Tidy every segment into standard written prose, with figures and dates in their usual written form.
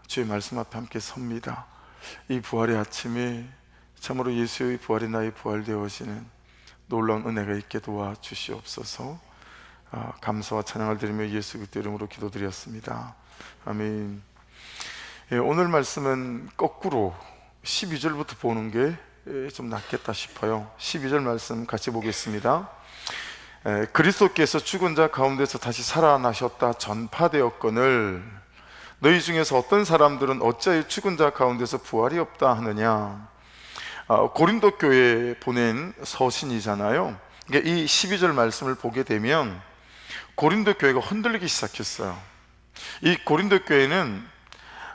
주의 말씀 앞에 함께 섭니다. 이 부활의 아침에 참으로 예수의 부활이 나의 부활되어지는 놀라운 은혜가 있게 도와주시옵소서. 감사와 찬양을 드리며 예수 그리스도 이름으로 기도드렸습니다. 아멘. 오늘 말씀은 거꾸로 12절부터 보는 게 좀 낫겠다 싶어요. 12절 말씀 같이 보겠습니다. 그리스도께서 죽은 자 가운데서 다시 살아나셨다 전파되었거늘 너희 중에서 어떤 사람들은 어찌하여 죽은 자 가운데서 부활이 없다 하느냐. 고린도 교회에 보낸 서신이잖아요. 이 12절 말씀을 보게 되면 고린도 교회가 흔들리기 시작했어요. 이 고린도 교회는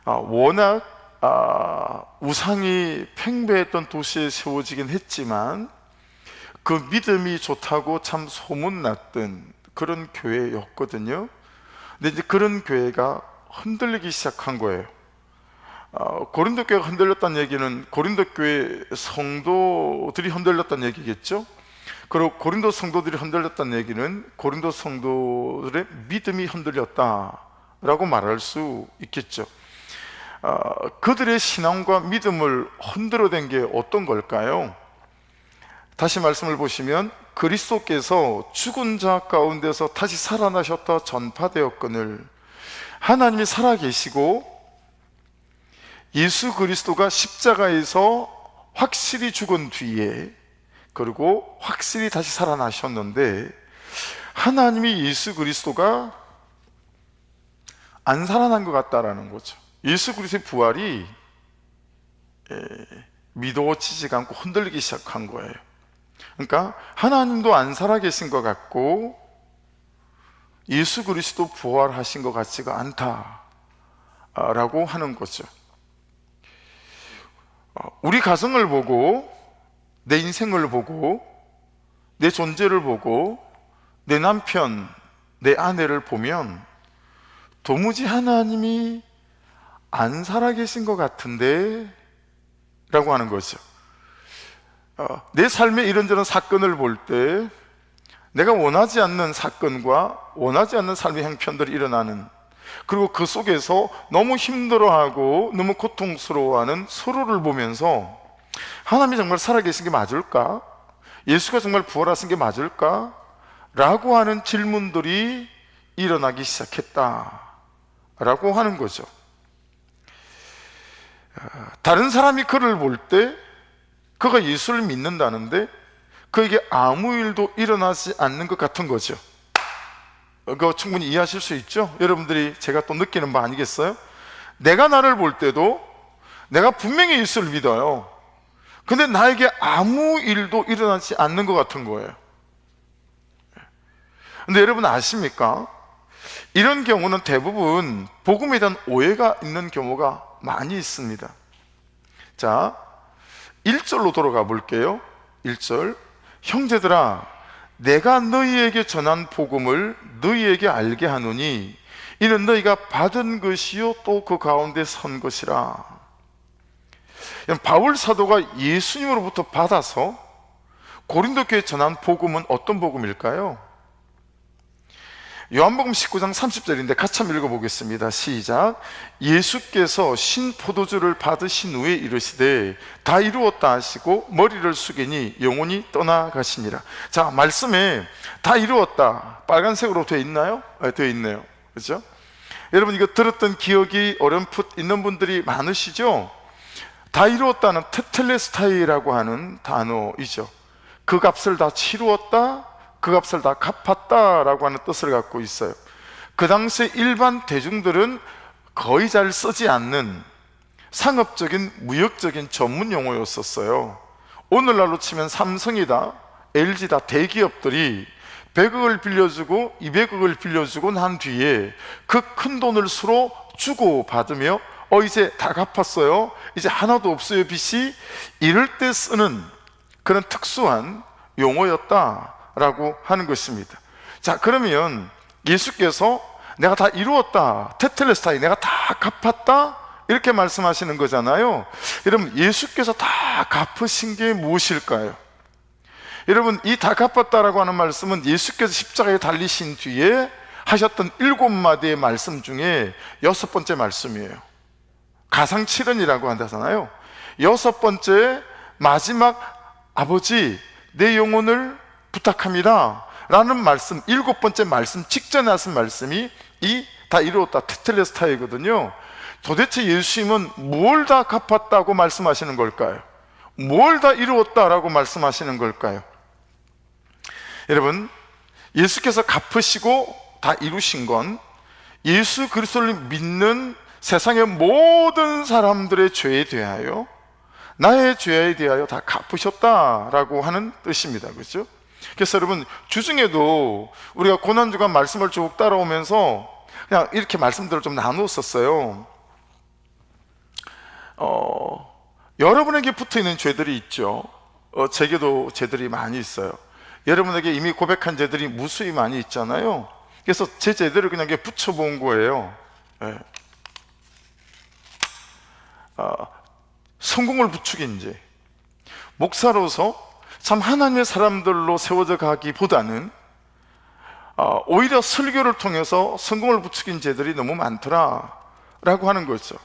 워낙 우상이 팽배했던 도시에 세워지긴 했지만 그 믿음이 좋다고 참 소문났던 그런 교회였거든요. 근데 이제 그런 교회가 흔들리기 시작한 거예요. 고린도 교회가 흔들렸다는 얘기는 고린도 교회 성도들이 흔들렸다는 얘기겠죠. 그리고 고린도 성도들이 흔들렸다는 얘기는 고린도 성도들의 믿음이 흔들렸다라고 말할 수 있겠죠. 그들의 신앙과 믿음을 흔들어댄 게 어떤 걸까요? 다시 말씀을 보시면 그리스도께서 죽은 자 가운데서 다시 살아나셨다 전파되었거늘 하나님이 살아계시고 예수 그리스도가 십자가에서 확실히 죽은 뒤에 그리고 확실히 다시 살아나셨는데 하나님이 예수 그리스도가 안 살아난 것 같다라는 거죠. 예수 그리스도의 부활이 믿어지지가 않고 흔들리기 시작한 거예요. 그러니까 하나님도 안 살아계신 것 같고 예수 그리스도 부활하신 것 같지가 않다라고 하는 거죠. 우리 가정을 보고 내 인생을 보고 내 존재를 보고 내 남편, 내 아내를 보면 도무지 하나님이 안 살아계신 것 같은데 라고 하는 거죠. 내 삶의 이런저런 사건을 볼 때 내가 원하지 않는 사건과 원하지 않는 삶의 형편들이 일어나는, 그리고 그 속에서 너무 힘들어하고 너무 고통스러워하는 서로를 보면서 하나님이 정말 살아계신 게 맞을까? 예수가 정말 부활하신 게 맞을까? 라고 하는 질문들이 일어나기 시작했다라고 하는 거죠. 다른 사람이 그를 볼 때 그가 예수를 믿는다는데 그에게 아무 일도 일어나지 않는 것 같은 거죠. 그거 충분히 이해하실 수 있죠? 여러분들이 제가 또 느끼는 바 아니겠어요? 내가 나를 볼 때도 내가 분명히 예수를 믿어요. 근데 나에게 아무 일도 일어나지 않는 것 같은 거예요. 근데 여러분 아십니까? 이런 경우는 대부분 복음에 대한 오해가 있는 경우가 많이 있습니다. 자, 1절로 돌아가 볼게요. 1절. 형제들아, 내가 너희에게 전한 복음을 너희에게 알게 하노니 이는 너희가 받은 것이요 또 그 가운데 선 것이라. 바울 사도가 예수님으로부터 받아서 고린도 교회에 전한 복음은 어떤 복음일까요? 요한복음 19장 30절인데 같이 한번 읽어보겠습니다. 시작. 예수께서 신포도주를 받으신 후에 이르시되 다 이루었다 하시고 머리를 숙이니 영혼이 떠나가시니라. 자, 말씀에 다 이루었다 빨간색으로 되어 있나요? 되어 있네요. 그렇죠? 여러분 이거 들었던 기억이 어렴풋 있는 분들이 많으시죠? 다 이루었다는 테텔레스타이라고 하는 단어이죠. 그 값을 다 치루었다, 그 값을 다 갚았다라고 하는 뜻을 갖고 있어요. 그 당시 일반 대중들은 거의 잘 쓰지 않는 상업적인 무역적인 전문 용어였었어요. 오늘날로 치면 삼성이다, LG다 대기업들이 100억을 빌려주고 200억을 빌려주고 난 뒤에 그 큰 돈을 서로 주고 받으며 이제 다 갚았어요, 이제 하나도 없어요 빚이, 이럴 때 쓰는 그런 특수한 용어였다라고 하는 것입니다. 자, 그러면 예수께서 내가 다 이루었다, 테텔레스타이, 내가 다 갚았다 이렇게 말씀하시는 거잖아요. 여러분 예수께서 다 갚으신 게 무엇일까요? 여러분 이 다 갚았다라고 하는 말씀은 예수께서 십자가에 달리신 뒤에 하셨던 7마디의 말씀 중에 6번째 말씀이에요. 가상칠언이라고 한다잖아요. 6번째 마지막 아버지 내 영혼을 부탁합니다 라는 말씀, 7번째 말씀 직전에 하신 말씀이 이 다 이루었다 테텔레스타이거든요. 도대체 예수님은 뭘 다 갚았다고 말씀하시는 걸까요? 뭘 다 이루었다라고 말씀하시는 걸까요? 여러분, 예수께서 갚으시고 다 이루신 건 예수 그리스도를 믿는 세상의 모든 사람들의 죄에 대하여, 나의 죄에 대하여 다 갚으셨다라고 하는 뜻입니다. 그렇죠? 그래서 여러분, 주중에도 우리가 고난주간 말씀을 쭉 따라오면서 그냥 이렇게 말씀들을 좀 나누었었어요. 여러분에게 붙어있는 죄들이 있죠. 제게도 죄들이 많이 있어요. 여러분에게 이미 고백한 죄들이 무수히 많이 있잖아요. 그래서 제 죄들을 그냥 붙여본 거예요. 네. 성공을 부추긴 죄. 목사로서 참 하나님의 사람들로 세워져 가기보다는 오히려 설교를 통해서 성공을 부추긴 죄들이 너무 많더라 라고 하는 거죠.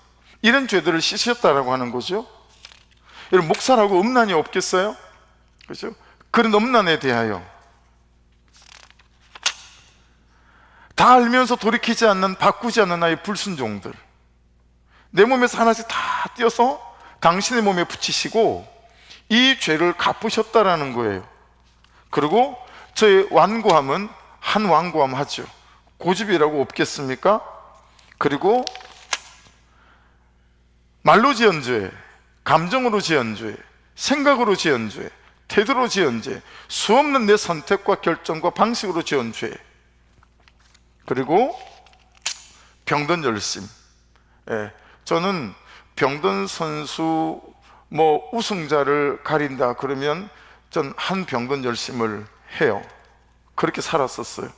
이런 죄들을 씻으셨다라고 하는 거죠. 여러분, 목사라고 음란이 없겠어요? 그렇죠? 그런 음란에 대하여 다 알면서 돌이키지 않는, 바꾸지 않는 나의 불순종들, 내 몸에서 하나씩 다 떼어서 당신의 몸에 붙이시고 이 죄를 갚으셨다라는 거예요. 그리고 저의 완고함은 한 완고함 하죠. 고집이라고 없겠습니까? 그리고 말로 지은 죄, 감정으로 지은 죄, 생각으로 지은 죄, 태도로 지은 죄, 수없는 내 선택과 결정과 방식으로 지은 죄, 그리고 병든 열심. 저는 병든 선수 우승자를 가린다 그러면 전 한 병든 열심을 해요. 그렇게 살았었어요.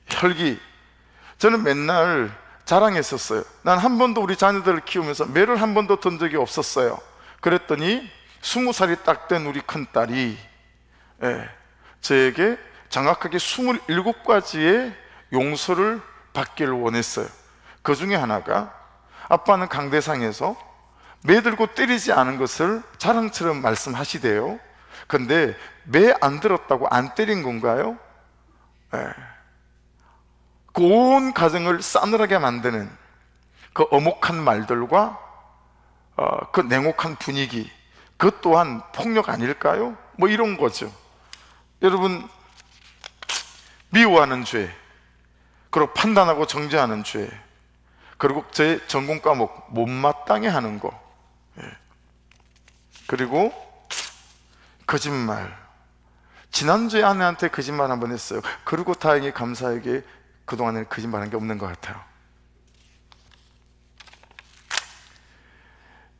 혈기, 저는 맨날 자랑했었어요. 난 한 번도 우리 자녀들을 키우면서 매를 한 번도 든 적이 없었어요. 그랬더니 20살이 딱 된 우리 큰딸이 저에게 정확하게 27가지의 용서를 받기를 원했어요. 그 중에 하나가, 아빠는 강대상에서 매 들고 때리지 않은 것을 자랑처럼 말씀하시대요. 근데 매 안 들었다고 안 때린 건가요? 그 온 가정을 싸늘하게 만드는 그 어목한 말들과 그 냉혹한 분위기, 그것 또한 폭력 아닐까요? 이런 거죠. 여러분, 미워하는 죄, 그리고 판단하고 정죄하는 죄, 그리고 제 전공 과목 못마땅해 하는 거, 그리고 거짓말. 지난주에 아내한테 거짓말 한번 했어요. 그리고 다행히 감사하게 그동안에 거짓말한 게 없는 것 같아요.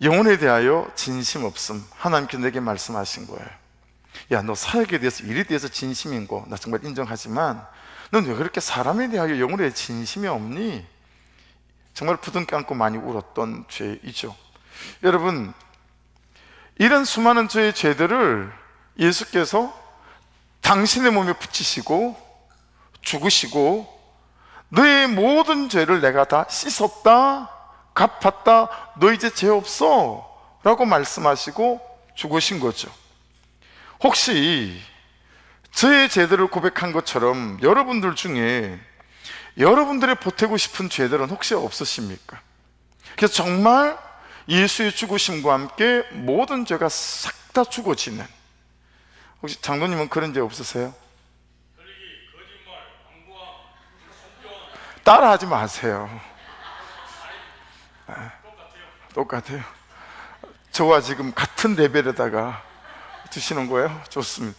영혼에 대하여 진심 없음. 하나님께서 내게 말씀하신 거예요. 야, 너 사역에 대해서, 일에 대해서 진심인 거 나 정말 인정하지만 넌 왜 그렇게 사람에 대하여 영혼에 대해 진심이 없니? 정말 부둥켜 안고 많이 울었던 죄이죠. 여러분, 이런 수많은 저의 죄들을 예수께서 당신의 몸에 붙이시고 죽으시고 너의 모든 죄를 내가 다 씻었다, 갚았다, 너 이제 죄 없어 라고 말씀하시고 죽으신 거죠. 혹시 저의 죄들을 고백한 것처럼 여러분들 중에 여러분들의 보태고 싶은 죄들은 혹시 없으십니까? 그래서 정말 예수의 죽으심과 함께 모든 죄가 싹 다 죽어지는, 혹시 장로님은 그런 죄 없으세요? 따라하지 마세요. 똑같아요. 저와 지금 같은 레벨에다가 두시는 거예요? 좋습니다.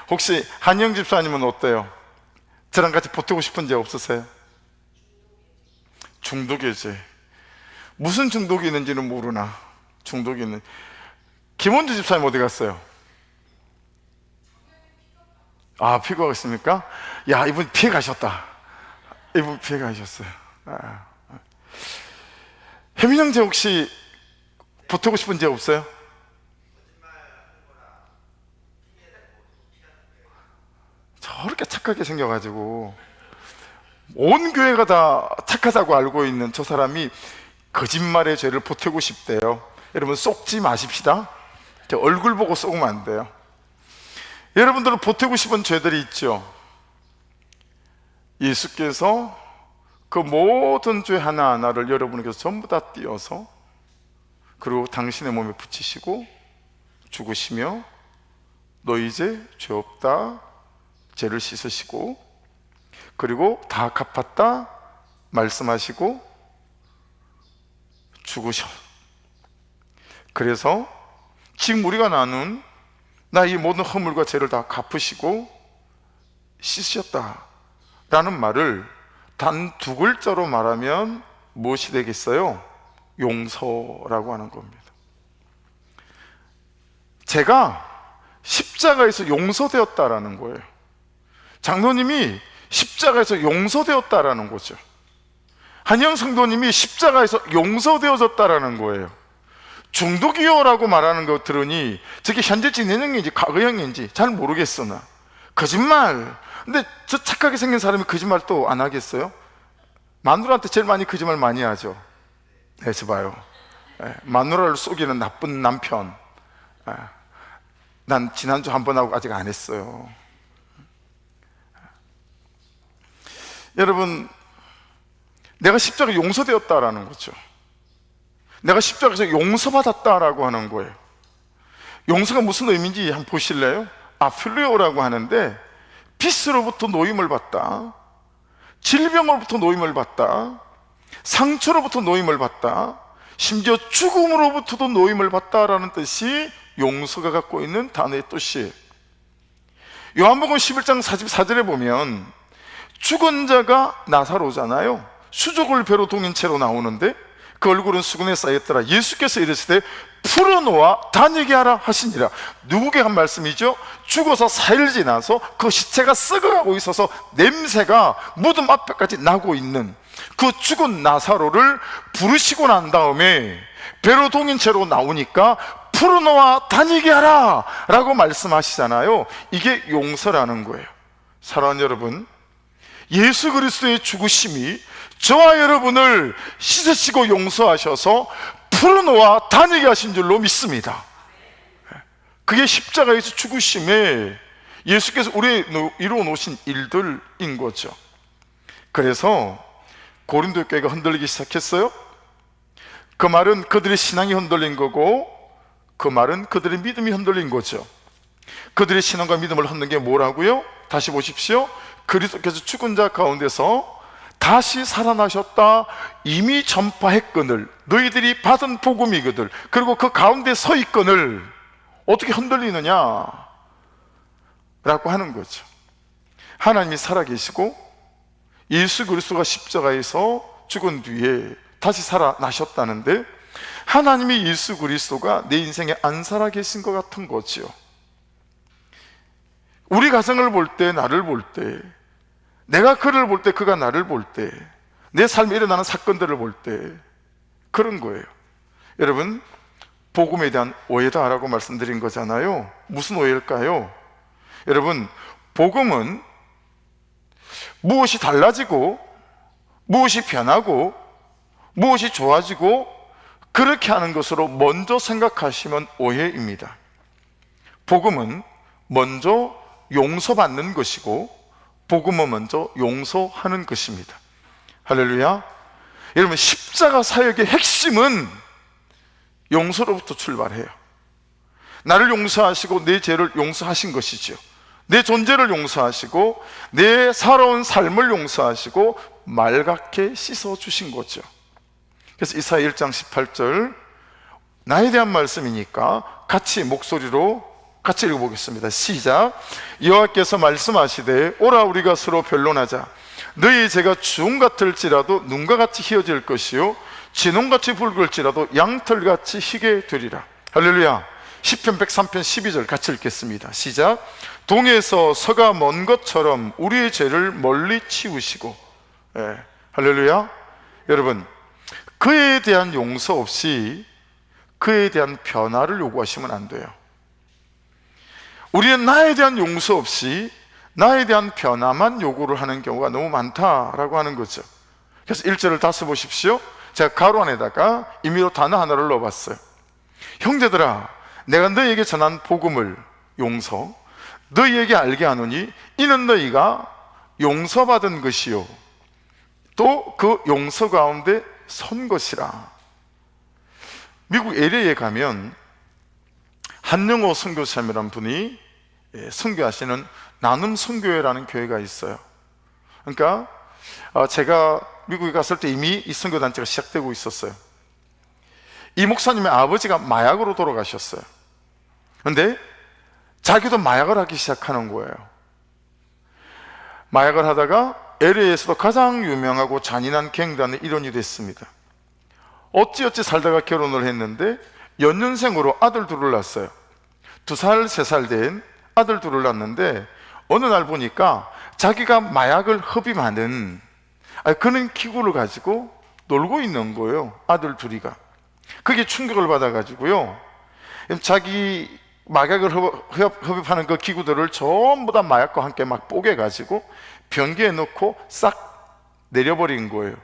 혹시 한영 집사님은 어때요? 저랑 같이 보태고 싶은 죄 없으세요? 중독의 죄. 무슨 중독이 있는지는 모르나 중독이 있는. 김원주 집사님 어디 갔어요? 피고가 있습니까? 야, 이분 피해 가셨다. 이분 피해 가셨어요. 혜민영 제 혹시 보태고 싶은 죄 없어요? 그렇게 착하게 생겨가지고 온 교회가 다 착하다고 알고 있는 저 사람이 거짓말의 죄를 보태고 싶대요. 여러분, 속지 마십시다. 얼굴 보고 속으면 안 돼요. 여러분들은 보태고 싶은 죄들이 있죠. 예수께서 그 모든 죄 하나하나를 여러분에게서 전부 다 띄어서, 그리고 당신의 몸에 붙이시고 죽으시며 너 이제 죄 없다, 죄를 씻으시고, 그리고 다 갚았다 말씀하시고 죽으셔. 그래서 지금 우리가 나눈 나의 모든 허물과 죄를 다 갚으시고 씻으셨다 라는 말을 단 두 글자로 말하면 무엇이 되겠어요? 용서라고 하는 겁니다. 제가 십자가에서 용서되었다라는 거예요. 장로님이 십자가에서 용서되었다라는 거죠. 한영 성도님이 십자가에서 용서되어졌다라는 거예요. 중독이요라고 말하는 거 들으니 저게 현재 진행형인지 과거형인지 잘 모르겠어. 나 거짓말. 근데 저 착하게 생긴 사람이 거짓말 또 안 하겠어요? 마누라한테 제일 많이 거짓말 많이 하죠. 네, 저 봐요. 마누라를 속이는 나쁜 남편. 난 지난주 한 번 하고 아직 안 했어요. 여러분, 내가 십자가 용서되었다라는 거죠. 내가 십자가에서 용서받았다라고 하는 거예요. 용서가 무슨 의미인지 한번 보실래요? 아필레오라고 하는데, 빚으로부터 노임을 받다, 질병으로부터 노임을 받다, 상처로부터 노임을 받다, 심지어 죽음으로부터도 노임을 받다라는 뜻이 용서가 갖고 있는 단어의 뜻이에요. 요한복음 11장 44절에 보면 죽은 자가 나사로잖아요. 수족을 배로 동인 채로 나오는데 그 얼굴은 수건에 쌓였더라. 예수께서 이르시되 풀어놓아 다니게 하라 하시니라. 누구에게 한 말씀이죠? 죽어서 4일 지나서 그 시체가 썩어가고 있어서 냄새가 무덤 앞에까지 나고 있는 그 죽은 나사로를 부르시고 난 다음에 배로 동인 채로 나오니까 풀어놓아 다니게 하라 라고 말씀하시잖아요. 이게 용서라는 거예요. 사랑하는 여러분, 예수 그리스도의 죽으심이 저와 여러분을 씻으시고 용서하셔서 풀어놓아 다니게 하신 줄로 믿습니다. 그게 십자가에서 죽으심에 예수께서 우리 이루어 놓으신 일들인 거죠. 그래서 고린도 교회가 흔들리기 시작했어요. 그 말은 그들의 신앙이 흔들린 거고, 그 말은 그들의 믿음이 흔들린 거죠. 그들의 신앙과 믿음을 흔든 게 뭐라고요? 다시 보십시오. 그리스도께서 죽은 자 가운데서 다시 살아나셨다 이미 전파했거늘 너희들이 받은 복음이거늘, 그리고 그 가운데 서 있거늘 어떻게 흔들리느냐 라고 하는 거죠. 하나님이 살아계시고 예수 그리스도가 십자가에서 죽은 뒤에 다시 살아나셨다는데, 하나님이 예수 그리스도가 내 인생에 안 살아계신 것 같은 거죠. 우리 가정을 볼 때, 나를 볼 때, 내가 그를 볼 때, 그가 나를 볼 때, 내 삶에 일어나는 사건들을 볼 때 그런 거예요. 여러분, 복음에 대한 오해다라고 말씀드린 거잖아요. 무슨 오해일까요? 여러분, 복음은 무엇이 달라지고 무엇이 변하고 무엇이 좋아지고 그렇게 하는 것으로 먼저 생각하시면 오해입니다. 복음은 먼저 용서받는 것이고 복음은 먼저 용서하는 것입니다. 할렐루야. 여러분, 십자가 사역의 핵심은 용서로부터 출발해요. 나를 용서하시고 내 죄를 용서하신 것이죠. 내 존재를 용서하시고 내 살아온 삶을 용서하시고 맑게 씻어주신 거죠. 그래서 이사야 1장 18절, 나에 대한 말씀이니까 같이 목소리로 같이 읽어보겠습니다. 시작. 여호와께서 말씀하시되 오라 우리가 서로 변론하자. 너희 죄가 주홍 같을지라도 눈과 같이 희어질 것이요 진홍같이 붉을지라도 양털같이 희게 되리라. 할렐루야. 시편 103편 12절 같이 읽겠습니다. 시작. 동에서 서가 먼 것처럼 우리의 죄를 멀리 치우시고. 할렐루야. 여러분, 그에 대한 용서 없이 그에 대한 변화를 요구하시면 안 돼요. 우리는 나에 대한 용서 없이 나에 대한 변화만 요구를 하는 경우가 너무 많다라고 하는 거죠. 그래서 1절을 다시 보십시오. 제가 가로 안에다가 임의로 단어 하나를 넣어봤어요. 형제들아, 내가 너희에게 전한 복음을 용서 너희에게 알게 하노니 이는 너희가 용서받은 것이요 또 그 용서 가운데 선 것이라. 미국 LA에 가면 한영호 선교사님이라는 분이 선교하시는 나눔 선교회라는 교회가 있어요. 그러니까 제가 미국에 갔을 때 이미 이 선교단체가 시작되고 있었어요. 이 목사님의 아버지가 마약으로 돌아가셨어요. 그런데 자기도 마약을 하기 시작하는 거예요. 마약을 하다가 LA에서도 가장 유명하고 잔인한 갱단의 일원이 됐습니다. 어찌어찌 살다가 결혼을 했는데 연년생으로 아들 둘을 낳았어요. 2살, 3살 된 아들 둘을 낳았는데 어느 날 보니까 자기가 마약을 흡입하는 그런 기구를 가지고 놀고 있는 거예요. 아들 둘이가. 그게 충격을 받아가지고요, 자기 마약을 흡입하는 그 기구들을 전부 다 마약과 함께 막 뽀개가지고 변기에 넣고 싹 내려버린 거예요.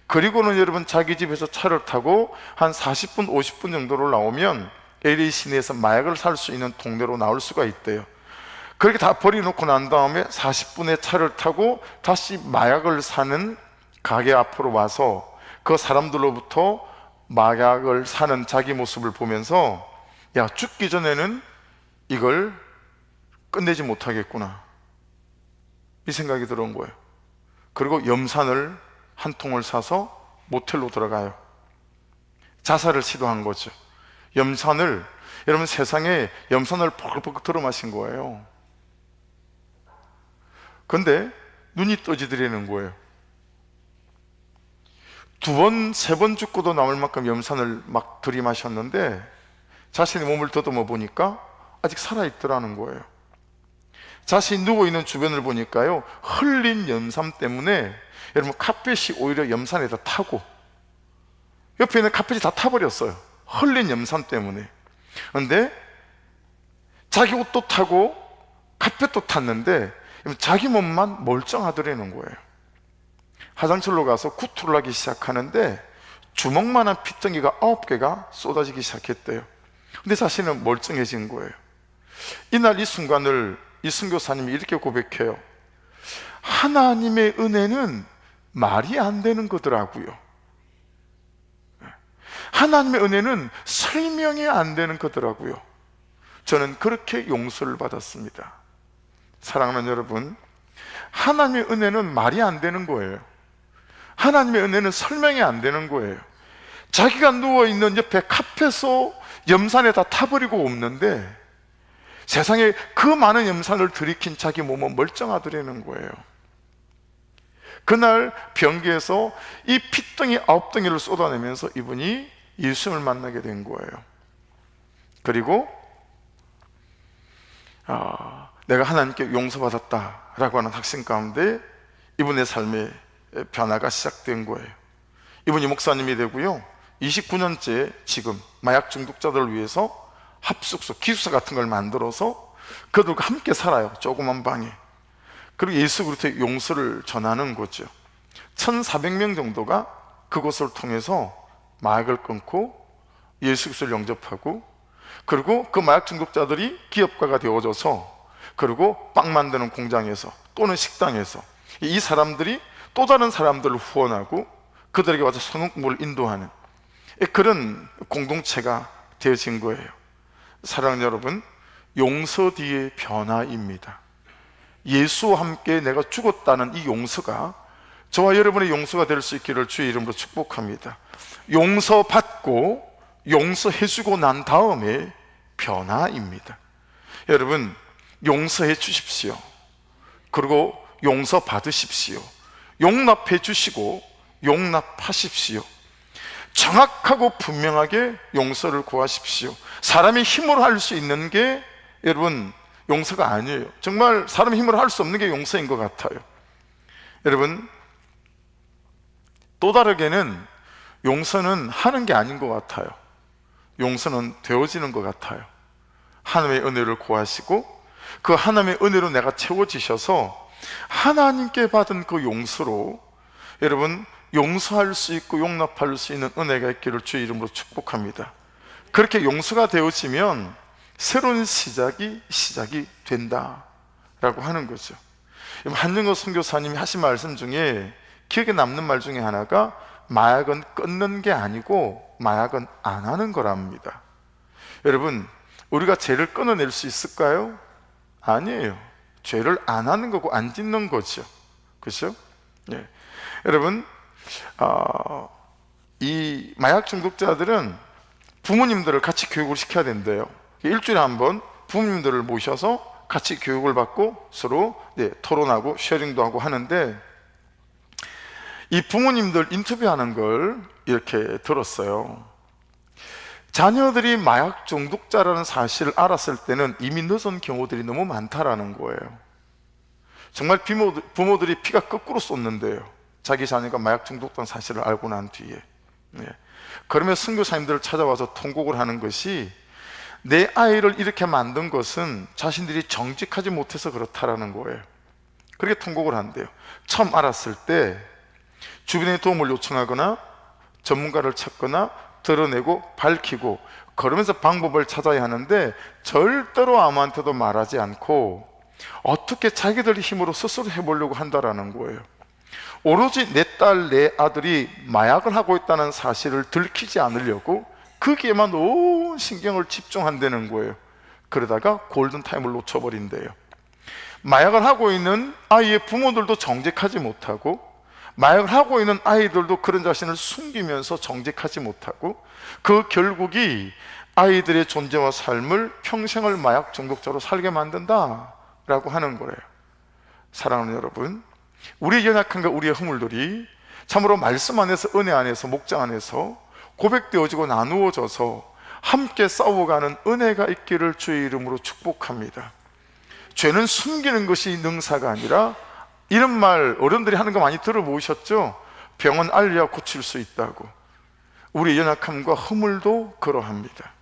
그리고는 여러분 자기 집에서 차를 타고 한 40분, 50분 정도로 나오면 LA 시내에서 마약을 살 수 있는 동네로 나올 수가 있대요. 그렇게 다 버려놓고 난 다음에 40분의 차를 타고 다시 마약을 사는 가게 앞으로 와서 그 사람들로부터 마약을 사는 자기 모습을 보면서 야, 죽기 전에는 이걸 끝내지 못하겠구나, 이 생각이 들어온 거예요. 그리고 염산을 한 통을 사서 모텔로 들어가요. 자살을 시도한 거죠. 염산을, 여러분 세상에 염산을 펄펄 들어 마신 거예요. 근데 눈이 떠지더라는 거예요. 2번, 3번 죽고도 남을 만큼 염산을 막 들이마셨는데 자신의 몸을 더듬어 보니까 아직 살아있더라는 거예요. 자신이 누워있는 주변을 보니까요, 흘린 염산 때문에 여러분 카펫이 오히려 염산에다 타고 옆에 있는 카펫이 다 타버렸어요. 흘린 염산 때문에. 그런데 자기 옷도 타고 카펫도 탔는데 자기 몸만 멀쩡하더라는 거예요. 화장실로 가서 구토를 하기 시작하는데 주먹만한 핏덩이가 9개가 쏟아지기 시작했대요. 근데 자신은 멀쩡해진 거예요. 이날 이 순간을 이 선교사님이 이렇게 고백해요. 하나님의 은혜는 말이 안 되는 거더라고요. 하나님의 은혜는 설명이 안 되는 거더라고요. 저는 그렇게 용서를 받았습니다. 사랑하는 여러분, 하나님의 은혜는 말이 안 되는 거예요. 하나님의 은혜는 설명이 안 되는 거예요. 자기가 누워있는 옆에 카펫도 염산에 다 타버리고 없는데 세상에 그 많은 염산을 들이킨 자기 몸은 멀쩡하더라는 거예요. 그날 변기에서 이 핏덩이 9덩이를 쏟아내면서 이분이 예수님을 만나게 된 거예요. 그리고 내가 하나님께 용서받았다라고 하는 확신 가운데 이분의 삶의 변화가 시작된 거예요. 이분이 목사님이 되고요, 29년째 지금 마약 중독자들을 위해서 합숙소, 기숙사 같은 걸 만들어서 그들과 함께 살아요. 조그만 방에. 그리고 예수 그리스도의 용서를 전하는 거죠. 1,400명 정도가 그곳을 통해서 마약을 끊고 예수 그리스도를 영접하고, 그리고 그 마약 중독자들이 기업가가 되어져서, 그리고 빵 만드는 공장에서 또는 식당에서 이 사람들이 또 다른 사람들을 후원하고 그들에게 와서 성경 공부를 인도하는 그런 공동체가 되어진 거예요. 사랑하는 여러분, 용서 뒤의 변화입니다. 예수와 함께 내가 죽었다는 이 용서가 저와 여러분의 용서가 될 수 있기를 주의 이름으로 축복합니다. 용서받고 용서해주고 난 다음에 변화입니다. 여러분, 용서해 주십시오. 그리고 용서받으십시오. 용납해 주시고 용납하십시오. 정확하고 분명하게 용서를 구하십시오. 사람이 힘으로 할 수 있는 게 여러분 용서가 아니에요. 정말 사람이 힘으로 할 수 없는 게 용서인 것 같아요. 여러분, 또 다르게는 용서는 하는 게 아닌 것 같아요. 용서는 되어지는 것 같아요. 하나님의 은혜를 구하시고 그 하나님의 은혜로 내가 채워지셔서 하나님께 받은 그 용서로 여러분 용서할 수 있고 용납할 수 있는 은혜가 있기를 주의 이름으로 축복합니다. 그렇게 용서가 되어지면 새로운 시작이 된다라고 하는 거죠. 한영호 선교사님이 하신 말씀 중에 기억에 남는 말 중에 하나가 마약은 끊는 게 아니고 마약은 안 하는 거랍니다. 여러분, 우리가 죄를 끊어낼 수 있을까요? 아니에요. 죄를 안 하는 거고 안 짓는 거죠. 그렇죠? 예. 여러분, 이 마약 중독자들은 부모님들을 같이 교육을 시켜야 된대요. 일주일에 한 번 부모님들을 모셔서 같이 교육을 받고 서로 토론하고 쉐어링도 하고 하는데, 이 부모님들 인터뷰하는 걸 이렇게 들었어요. 자녀들이 마약 중독자라는 사실을 알았을 때는 이미 늦은 경우들이 너무 많다라는 거예요. 정말 부모들이 피가 거꾸로 쏟는데요, 자기 자녀가 마약 중독자라는 사실을 알고 난 뒤에. 그러면 선교사님들을 찾아와서 통곡을 하는 것이, 내 아이를 이렇게 만든 것은 자신들이 정직하지 못해서 그렇다라는 거예요. 그렇게 통곡을 한대요. 처음 알았을 때 주변의 도움을 요청하거나 전문가를 찾거나 드러내고 밝히고 그러면서 방법을 찾아야 하는데, 절대로 아무한테도 말하지 않고 어떻게 자기들 힘으로 스스로 해보려고 한다라는 거예요. 오로지 내 딸, 내 아들이 마약을 하고 있다는 사실을 들키지 않으려고 거기에만 온 신경을 집중한다는 거예요. 그러다가 골든타임을 놓쳐버린대요. 마약을 하고 있는 아이의 부모들도 정직하지 못하고, 마약을 하고 있는 아이들도 그런 자신을 숨기면서 정직하지 못하고, 그 결국이 아이들의 존재와 삶을 평생을 마약 중독자로 살게 만든다라고 하는 거예요. 사랑하는 여러분, 우리의 연약함과 우리의 허물들이 참으로 말씀 안에서, 은혜 안에서, 목장 안에서 고백되어지고 나누어져서 함께 싸워가는 은혜가 있기를 주의 이름으로 축복합니다. 죄는 숨기는 것이 능사가 아니라, 이런 말 어른들이 하는 거 많이 들어보셨죠? 병은 알려야 고칠 수 있다고. 우리의 연약함과 허물도 그러합니다.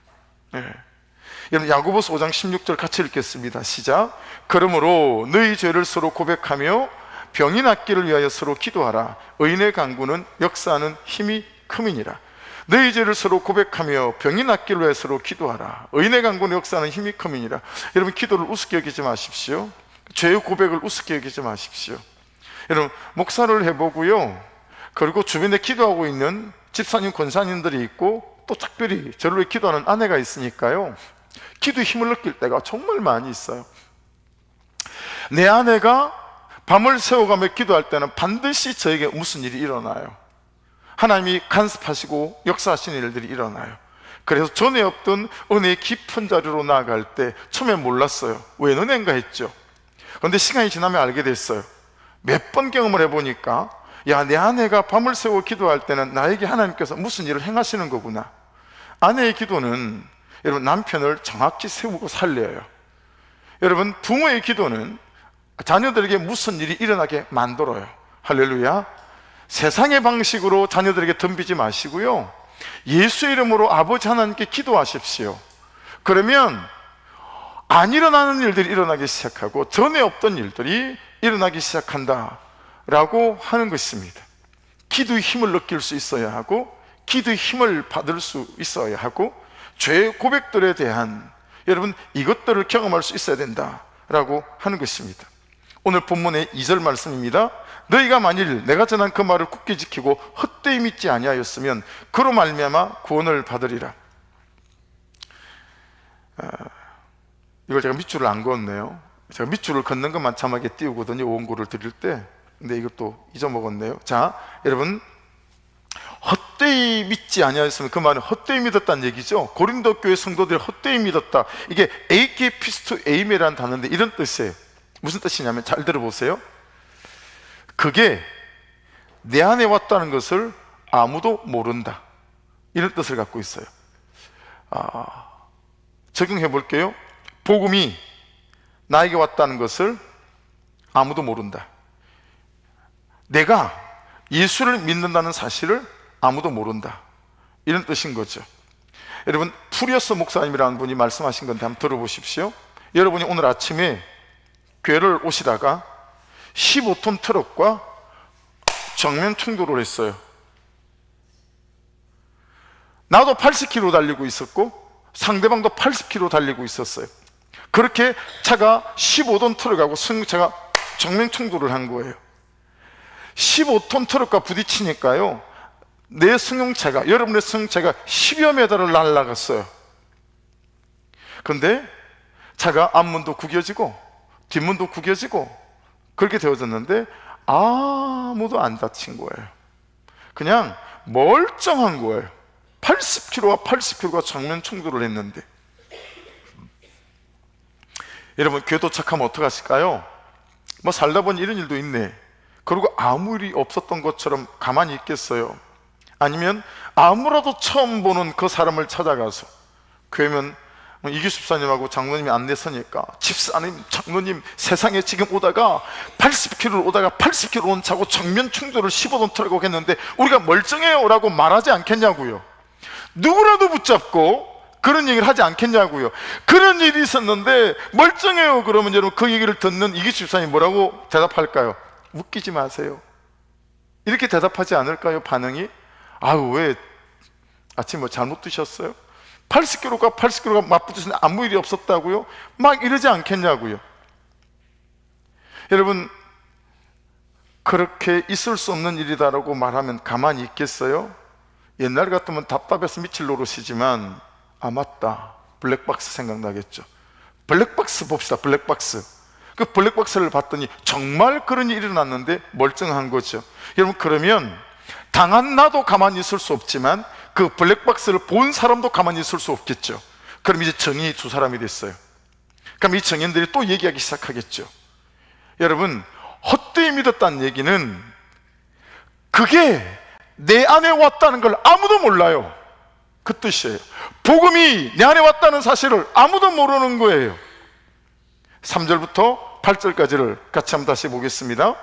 여러분, 야고보서 5장 16절 같이 읽겠습니다. 시작. 그러므로 너희 죄를 서로 고백하며 병이 낫기를 위하여 서로 기도하라. 의인의 간구는 역사하는 힘이 큼이니라. 너희 죄를 서로 고백하며 병이 낫기를 위하여 서로 기도하라. 의인의 간구는 역사하는 힘이 큼이니라. 여러분, 기도를 우습게 여기지 마십시오. 죄의 고백을 우습게 여기지 마십시오. 여러분, 목사를 해보고요, 그리고 주변에 기도하고 있는 집사님, 권사님들이 있고, 또 특별히 저를 위해 기도하는 아내가 있으니까요, 기도에 힘을 느낄 때가 정말 많이 있어요. 내 아내가 밤을 새워가며 기도할 때는 반드시 저에게 무슨 일이 일어나요. 하나님이 간섭하시고 역사하시는 일들이 일어나요. 그래서 전에 없던 은혜의 깊은 자리로 나아갈 때 처음에 몰랐어요. 왜 은혜인가 했죠. 그런데 시간이 지나면 알게 됐어요. 몇 번 경험을 해보니까, 야, 내 아내가 밤을 새워 기도할 때는 나에게 하나님께서 무슨 일을 행하시는 거구나. 아내의 기도는 여러분 남편을 정확히 세우고 살려요. 여러분, 부모의 기도는 자녀들에게 무슨 일이 일어나게 만들어요. 할렐루야. 세상의 방식으로 자녀들에게 덤비지 마시고요, 예수 이름으로 아버지 하나님께 기도하십시오. 그러면 안 일어나는 일들이 일어나기 시작하고 전에 없던 일들이 일어나기 시작한다라고 하는 것입니다. 기도의 힘을 느낄 수 있어야 하고, 기도의 힘을 받을 수 있어야 하고, 죄의 고백들에 대한 여러분 이것들을 경험할 수 있어야 된다라고 하는 것입니다. 오늘 본문의 2절 말씀입니다. 너희가 만일 내가 전한 그 말을 굳게 지키고 헛되이 믿지 아니하였으면 그로 말미암아 구원을 받으리라. 이걸 제가 밑줄을 안 그었네요. 제가 밑줄을 걷는 것만 참하게 띄우거든요, 원고를 드릴 때. 근데 이것도 잊어먹었네요. 자, 여러분, 헛되이 믿지 아니하였으면, 그 말은 헛되이 믿었다는 얘기죠. 고린도 교회 성도들이 헛되이 믿었다, 이게 에이케피스토 에이메라는 단어인데 이런 뜻이에요. 무슨 뜻이냐면, 잘 들어보세요. 그게 내 안에 왔다는 것을 아무도 모른다, 이런 뜻을 갖고 있어요. 적용해 볼게요. 복음이 나에게 왔다는 것을 아무도 모른다. 내가 예수를 믿는다는 사실을 아무도 모른다, 이런 뜻인 거죠. 여러분, 프리어스 목사님이라는 분이 말씀하신 건데 한번 들어보십시오. 여러분이 오늘 아침에 교회를 오시다가 15톤 트럭과 정면 충돌을 했어요. 나도 80km 달리고 있었고 상대방도 80km 달리고 있었어요. 그렇게 차가 15톤 트럭하고 승용차가 정면 충돌을 한 거예요. 15톤 트럭과 부딪히니까요, 내 승용차가, 여러분의 승용차가 10여 미터를 날아갔어요. 그런데 차가 앞문도 구겨지고 뒷문도 구겨지고 그렇게 되어졌는데 아무도 안 다친 거예요. 그냥 멀쩡한 거예요. 80km와 80km가 정면 충돌을 했는데. 여러분, 교회 도착하면 어떡하실까요? 뭐 살다 보니 이런 일도 있네, 그리고 아무 일이 없었던 것처럼 가만히 있겠어요? 아니면 아무라도 처음 보는 그 사람을 찾아가서, 교회면 이규십사님하고 장로님이 안내서니까, 집사님, 장로님, 세상에 지금 오다가 80km를 오다가 80km 온 차고 정면 충돌을 15톤 트럭하고 했는데 우리가 멀쩡해요 라고 말하지 않겠냐고요. 누구라도 붙잡고 그런 얘기를 하지 않겠냐고요. 그런 일이 있었는데 멀쩡해요 그러면 여러분, 그 얘기를 듣는 이규십사님이 뭐라고 대답할까요? 웃기지 마세요, 이렇게 대답하지 않을까요? 반응이? 아유, 왜 아침 뭐 잘못 드셨어요? 80km가 80km가 맞붙으시는데 아무 일이 없었다고요? 막 이러지 않겠냐고요. 여러분, 그렇게 있을 수 없는 일이다라고 말하면 가만히 있겠어요? 옛날 같으면 답답해서 미칠 노릇이지만, 아 맞다, 블랙박스 생각나겠죠. 블랙박스 봅시다. 블랙박스. 그 블랙박스를 봤더니 정말 그런 일이 일어났는데 멀쩡한 거죠. 여러분, 그러면 당한 나도 가만히 있을 수 없지만 그 블랙박스를 본 사람도 가만히 있을 수 없겠죠. 그럼 이제 정인이 두 사람이 됐어요. 그럼 이 정인들이 또 얘기하기 시작하겠죠. 여러분, 헛되이 믿었다는 얘기는 그게 내 안에 왔다는 걸 아무도 몰라요, 그 뜻이에요. 복음이 내 안에 왔다는 사실을 아무도 모르는 거예요. 3절부터 8절까지를 같이 한번 다시 보겠습니다.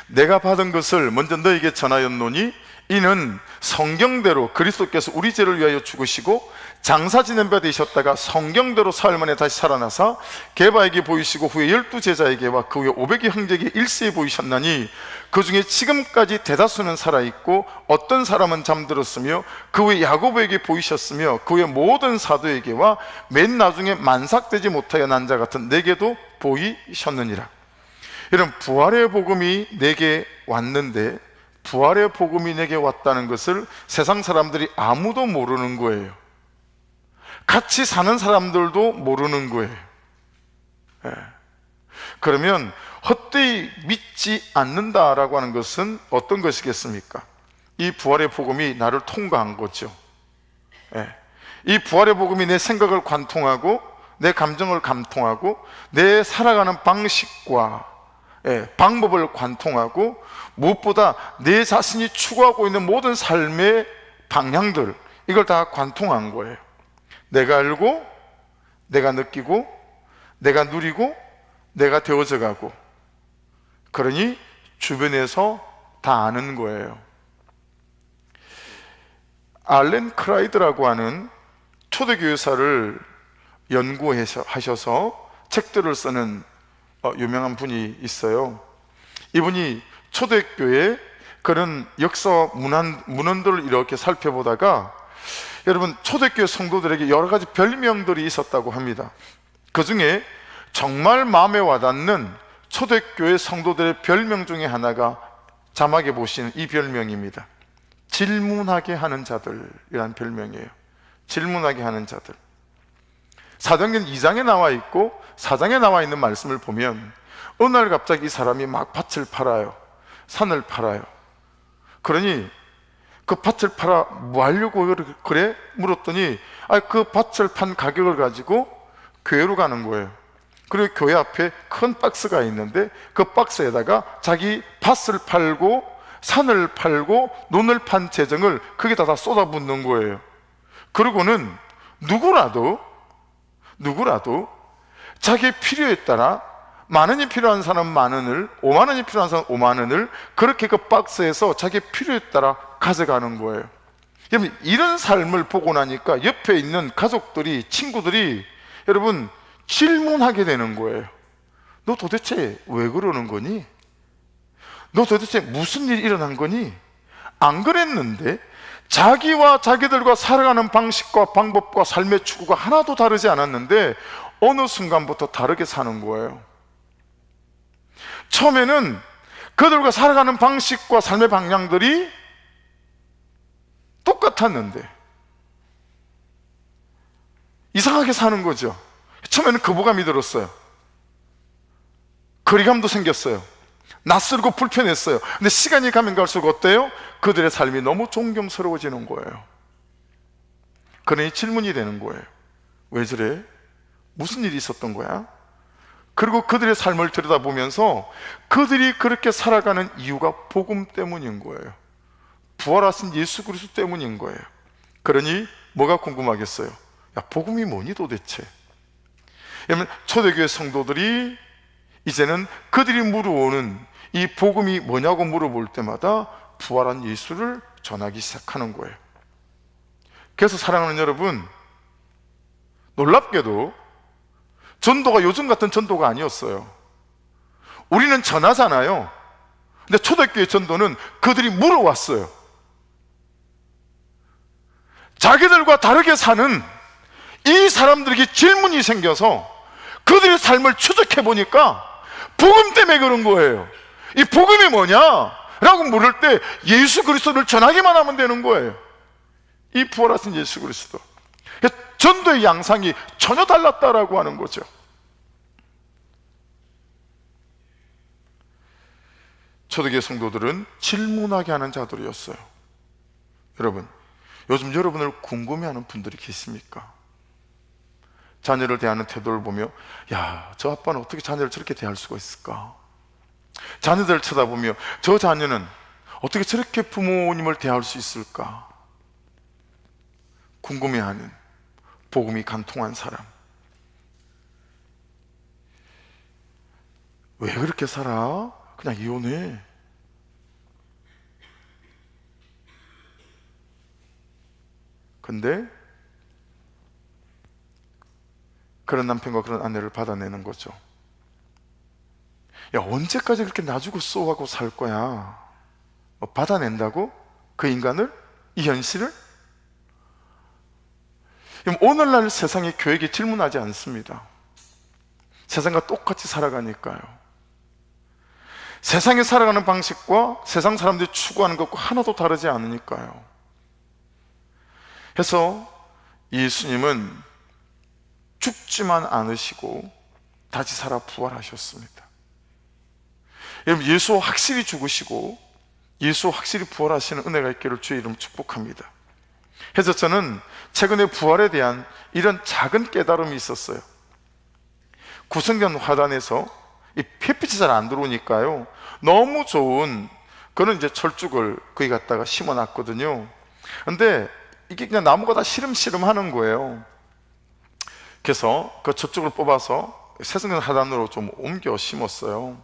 내가 받은 것을 먼저 너에게 전하였노니 이는 성경대로 그리스도께서 우리 죄를 위하여 죽으시고 장사 지낸 바 되셨다가 성경대로 사흘 만에 다시 살아나사 게바에게 보이시고 후에 12제자에게와 그 후에 500의 형제에게 일세에 보이셨나니 그 중에 지금까지 대다수는 살아있고 어떤 사람은 잠들었으며 그 후에 야고보에게 보이셨으며 그 후에 모든 사도에게와 맨 나중에 만삭되지 못하여 난 자 같은 내게도 보이셨느니라. 여러분, 부활의 복음이 내게 왔는데, 부활의 복음이 내게 왔다는 것을 세상 사람들이 아무도 모르는 거예요. 같이 사는 사람들도 모르는 거예요. 예. 그러면 헛되이 믿지 않는다라고 하는 것은 어떤 것이겠습니까? 이 부활의 복음이 나를 통과한 거죠. 예. 이 부활의 복음이 내 생각을 관통하고 내 감정을 감통하고 내 살아가는 방식과 방법을 관통하고 무엇보다 내 자신이 추구하고 있는 모든 삶의 방향들, 이걸 다 관통한 거예요. 내가 알고, 내가 느끼고, 내가 누리고, 내가 되어져 가고, 그러니 주변에서 다 아는 거예요. 알렌 크라이드라고 하는 초대교회사를 연구하셔서 책들을 쓰는 유명한 분이 있어요. 이분이 초대교회 그런 역사와 문헌들을 이렇게 살펴보다가, 여러분, 초대교회 성도들에게 여러 가지 별명들이 있었다고 합니다. 그 중에 정말 마음에 와닿는 초대교회 성도들의 별명 중에 하나가 자막에 보시는 이 별명입니다. 질문하게 하는 자들이라는 별명이에요. 질문하게 하는 자들. 사도행전 2장에 나와 있고 4장에 나와 있는 말씀을 보면 어느 날 갑자기 이 사람이 막 밭을 팔아요. 산을 팔아요. 그러니 그 밭을 팔아 뭐 하려고 그래? 물었더니 그 밭을 판 가격을 가지고 교회로 가는 거예요. 그리고 교회 앞에 큰 박스가 있는데 그 박스에다가 자기 밭을 팔고 산을 팔고 논을 판 재정을 거기다 다 쏟아붓는 거예요. 그리고는 누구라도 자기의 필요에 따라 만 원이 필요한 사람은 만 원을, 5만 원이 필요한 사람은 5만 원을 그렇게 그 박스에서 자기의 필요에 따라 가져가는 거예요. 여러분, 이런 삶을 보고 나니까 옆에 있는 가족들이, 친구들이 여러분 질문하게 되는 거예요. 너 도대체 왜 그러는 거니? 너 도대체 무슨 일이 일어난 거니? 안 그랬는데 자기와 자기들과 살아가는 방식과 방법과 삶의 추구가 하나도 다르지 않았는데 어느 순간부터 다르게 사는 거예요. 처음에는 그들과 살아가는 방식과 삶의 방향들이 똑같았는데 이상하게 사는 거죠. 처음에는 거부감이 들었어요. 거리감도 생겼어요. 낯설고 불편했어요. 근데 시간이 가면 갈수록 어때요? 그들의 삶이 너무 존경스러워지는 거예요. 그러니 질문이 되는 거예요. 왜 저래? 무슨 일이 있었던 거야? 그리고 그들의 삶을 들여다보면서 그들이 그렇게 살아가는 이유가 복음 때문인 거예요. 부활하신 예수 그리스도 때문인 거예요. 그러니 뭐가 궁금하겠어요? 야, 복음이 뭐니 도대체? 왜냐면 초대교회 성도들이 이제는 그들이 물어오는 이 복음이 뭐냐고 물어볼 때마다 부활한 예수를 전하기 시작하는 거예요. 그래서 사랑하는 여러분, 놀랍게도 전도가 요즘 같은 전도가 아니었어요. 우리는 전하잖아요. 근데 초대교회 전도는 그들이 물어왔어요. 자기들과 다르게 사는 이 사람들에게 질문이 생겨서 그들의 삶을 추적해 보니까 복음 때문에 그런 거예요. 이 복음이 뭐냐? 라고 물을 때 예수 그리스도를 전하기만 하면 되는 거예요. 이 부활하신 예수 그리스도. 전도의 양상이 전혀 달랐다라고 하는 거죠. 초대교회 성도들은 질문하게 하는 자들이었어요. 여러분, 요즘 여러분을 궁금해하는 분들이 계십니까? 자녀를 대하는 태도를 보며 야, 저 아빠는 어떻게 자녀를 저렇게 대할 수가 있을까? 자녀들을 쳐다보며 저 자녀는 어떻게 저렇게 부모님을 대할 수 있을까? 궁금해하는, 복음이 간통한 사람. 왜 그렇게 살아? 그냥 이혼해. 근데 그런 남편과 그런 아내를 받아내는 거죠. 야, 언제까지 그렇게 놔주고 쏘하고 살 거야? 받아낸다고? 그 인간을? 이 현실을? 오늘날 세상의 교회에 질문하지 않습니다. 세상과 똑같이 살아가니까요. 세상에 살아가는 방식과 세상 사람들이 추구하는 것과 하나도 다르지 않으니까요. 그래서 예수님은 죽지만 않으시고 다시 살아 부활하셨습니다. 여러분, 예수 확실히 죽으시고 예수 확실히 부활하시는 은혜가 있기를 주의 이름 축복합니다. 그래서 저는 최근에 부활에 대한 이런 작은 깨달음이 있었어요. 구성전 화단에서 이 햇빛이 잘 안 들어오니까요, 너무 좋은 그런 이제 철쭉을 거기 갖다가 심어 놨거든요. 근데 이게 그냥 나무가 다 시름시름 하는 거예요. 그래서 그 철쭉을 뽑아서 세승전 하단으로 좀 옮겨 심었어요.